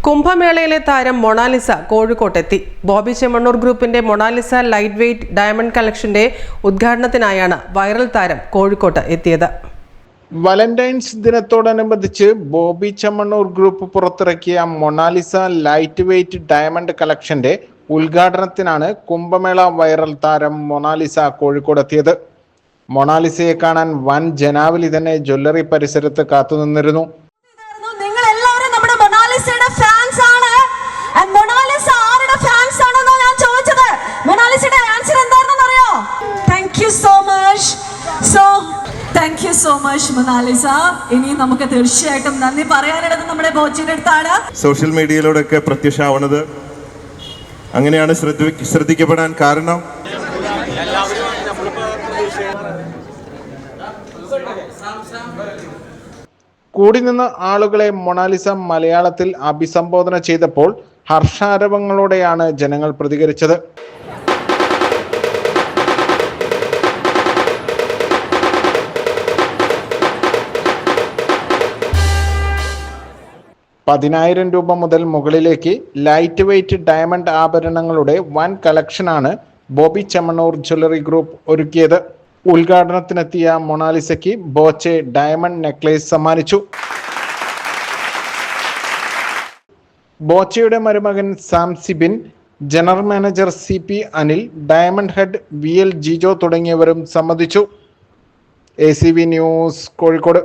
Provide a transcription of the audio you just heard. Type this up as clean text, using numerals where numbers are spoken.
കുംഭമേളയിലെ താരം മൊണാലിസ കോഴിക്കോട്ടെത്തി. ബോബി ചെമ്മണ്ണൂർ ഗ്രൂപ്പിന്റെ Monalisa light weight diamond കളക്ഷന്റെ ഉദ്ഘാടനത്തിനായാണ് വൈറൽ താരം കോഴിക്കോട്ട് എത്തിയത്. വാലന്റൈൻസ് ദിനത്തോടനുബന്ധിച്ച് ബോബി ചെമ്മണ്ണൂർ ഗ്രൂപ്പ് പുറത്തിറക്കിയ മൊണാലിസ ലൈറ്റ് വെയ്റ്റ് ഡയമണ്ട് കളക്ഷന്റെ ഉദ്ഘാടനത്തിനാണ് കുംഭമേള വൈറൽ താരം മൊണാലിസ കോഴിക്കോടെത്തിയത്. മൊണാലിസയെ കാണാൻ വൻ ജനാവലി തന്നെ ജ്വല്ലറി പരിസരത്ത് കാത്തുനിന്നിരുന്നു. Thank you so much, Monalisa. ഇനി നമുക്ക് തീർച്ചയായിട്ടും നന്ദി പറയാനുള്ളത് നമ്മുടെ ബോച്ചിയുടെ അടുത്താണ്. സോഷ്യൽ മീഡിയയിലൂടെയൊക്കെ പ്രത്യക്ഷമാവുന്നത് അങ്ങനെയാണ് ശ്രദ്ധിക്കപ്പെടാൻ കാരണം. കൂടി നിന്ന ആളുകളെ മൊണാലിസ മലയാളത്തിൽ അഭിസംബോധന ചെയ്തപ്പോൾ ഹർഷാരവങ്ങളോടെയാണ് ജനങ്ങൾ പ്രതികരിച്ചത്. ₹10,000 മുതൽ മുകളിലേക്ക് ലൈറ്റ് വെയ്റ്റ് ഡയമണ്ട് ആഭരണങ്ങളുടെ വൻ കളക്ഷനാണ് ബോബി ചെമ്മണ്ണൂർ ജ്വല്ലറി ഗ്രൂപ്പ് ഒരുക്കിയത്. ഉദ്ഘാടനത്തിനെത്തിയ മൊണാലിസയ്ക്ക് ബോച്ചെ ഡയമണ്ട് നെക്ലേസ് സമ്മാനിച്ചു. ബോച്ചയുടെ മരുമകൻ Sam Sibin, general manager CP Anil, diamond head VL Jijo തുടങ്ങിയവരും സംബന്ധിച്ചു. ACV news, Kozhikode.